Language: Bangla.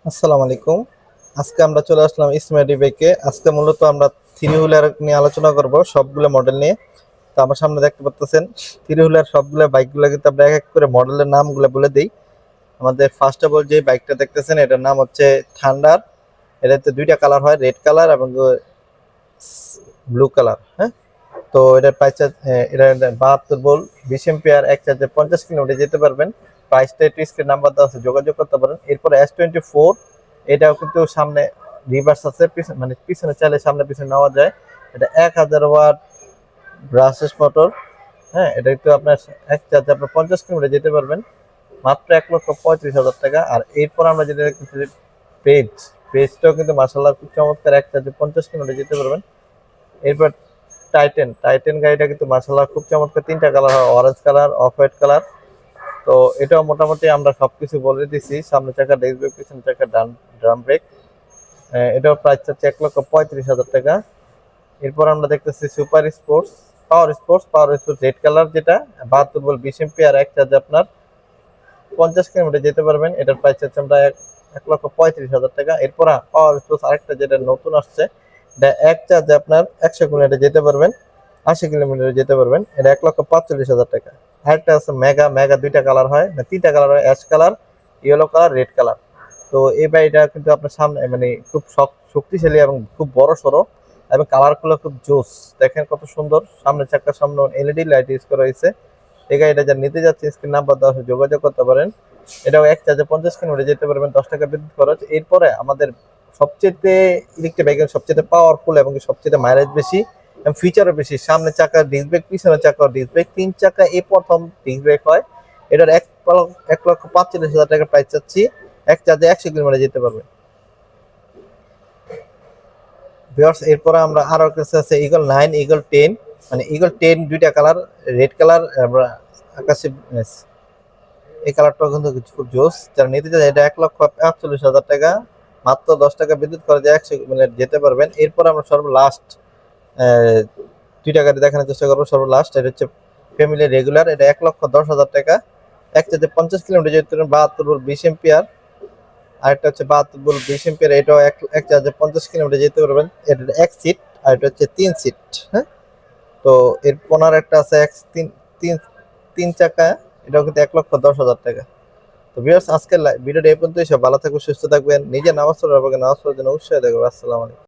আসসালামু আলাইকুম। আজকে আমরা চলে আসলাম স্মার্ট বাইকে। আজকে মূলত আমরা থ্রি হুইলার নিয়ে আলোচনা করব, সবগুলো মডেল নিয়ে। তো আমার সামনে দেখতে পাচ্ছেন থ্রি হুইলার সবগুলো বাইকগুলো, কিন্তু আমরা এক এক করে মডেলের নামগুলো বলে দিই। আমাদের ফার্স্ট অফ অল যে বাইকটা দেখতেছেন এটার নাম হচ্ছে থান্ডার। এটাতে দুইটা কালার হয়, রেড কালার এবং ব্লু কালার। হ্যাঁ, তো এটার প্রাইস, এটা 72 ভোল্ট 20 এম্পিয়ার, এক চার্জে 50 কিলোমিটার যেতে পারবেন। প্রাইসটা একটু স্ক্রিন নাম্বার দেওয়া আছে, যোগাযোগ করতে পারেন। এরপরে S24, এটাও কিন্তু সামনে রিভার্স আছে, মানে পিছনে চাইলে সামনে পিছনে নেওয়া যায়। এটা 1000 ওয়াট ব্রাসেস মোটর। হ্যাঁ, এটা কিন্তু আপনার এক চার্জে আপনার 50 কিলোমিটার যেতে পারবেন, মাত্র 1,35,000 টাকা। আর এরপর আমরা যেটা দেখতেছি পেজ, পেজটাও কিন্তু মার্শাল্লাহ খুব চমৎকার, এক চার্জে 50 কিলোমিটার যেতে পারবেন। এরপর টাইটেন, টাইটেন গাড়িটা কিন্তু মার্শাল্লাহ খুব চমৎকার, তিনটা কালার হয়, orange colour, off white colour. তো এটাও মোটামুটি আমরা সবকিছু বলে দিছি। সামনে চাকা ডিস্ক ব্রেক, পিছনে চাকা ড্রাম ব্রেক। এটাও প্রাইস হচ্ছে 1,35,000 টাকা। এরপর আমরা দেখতেছি সুপার স্পোর্টস, পাওয়ার স্পোর্টস রেড কালার, যেটা 72 ভোল্ট 20 এম্পিয়ার, এক চার্জে আপনার 50 কিলোমিটার যেতে পারবেন। এটার প্রাইস হচ্ছে আমরা 1,35,000 টাকা। এরপর পাওয়ার স্পোর্টস আরেকটা যেটা নতুন আসছে, এটা এক চার্জে আপনার 100 কিলোমিটার যেতে পারবেন, 80 কিলোমিটার যেতে পারবেন। এটা 1,45,000 টাকা। আরেকটা আছে মেগা, মেগা দুইটা কালার হয়, না তিনটা কালার হয়, ash colour, yellow colour, red colour. তো এই বাইকটা কিন্তু আপনার সামনে মানে খুব শক্তিশালী এবং খুব বড় সড়ো, এবং কালার গুলো খুব জোস। দেখেন কত সুন্দর, সামনে চাকার সামনে এলইডি লাইট ইউজ করা হয়েছে। এই গাড়িটা যা নিতে যাচ্ছে স্ক্রিন নাম্বার দেওয়া আছে, যোগাযোগ করতে পারেন। এটাও এক চার্জে 50 কিলোমিটার যেতে পারবেন, 10 টাকা বিদ্যুৎ খরচ। এরপরে আমাদের সবচেয়ে ইলেকট্রিক বাইকের সবচেয়ে পাওয়ারফুল এবং সবচেয়ে মাইলেজ বেশি এবং ফিচারও বেশি, সামনে চাকা ডিস্ক ব্রেক, পিছনে চাকা ডিস্ক ব্রেক, তিন চাকা এই প্রথম ডিস্ক ব্রেক হয়। এটার 1,45,000 টাকা প্রাইস চাচ্ছি, এক চার্জে 100 কিলোমিটার যেতে পারবে। ভিউয়ার্স, এরপরে আমরা আরো কিছু আছে, ইগল 9, ইগল 10। মানে ইগল 10 দুইটা কালার, রেড কালার, আকাশি, এই কালারটাও কিন্তু খুব জোস। যারা নিতে চায় এটা 1,45,000 টাকা, মাত্র 10 টাকা বিদ্যুৎ খরচে 100 কিলোমিটার যেতে পারবেন। এরপর আমরা সর্বলাস্ট দুইটা গাড়ি দেখানোর চেষ্টা করবো। সর্বলাস্ট এটা হচ্ছে ফ্যামিলি রেগুলার, এটা 1,10,000 টাকা, এক চার্জে 50 কিলোমিটার যেতে পারবেন, 72 ভোল্ট 20 এম্পিয়ার। আরেকটা হচ্ছে 72 ভোল্ট 20 এম্পিয়ার, এটাও এক চার্জে 50 কিলোমিটার যেতে পারবেন। এটা এক সিট, আর এটা হচ্ছে 3 সিট। হ্যাঁ, তো এর পনেরো একটা আছে এক তিন তিন তিন চাকা, এটাও কিন্তু 1,10,000 টাকা। তো ভিউয়ার্স, আজকের ভিডিওটা এই পর্যন্তই। সব ভালো থাকবেন, সুস্থ থাকবেন, নিজের নামাজ পড়ার জন্য অবশ্যই দেখবেন। আসসালামু আলাইকুম।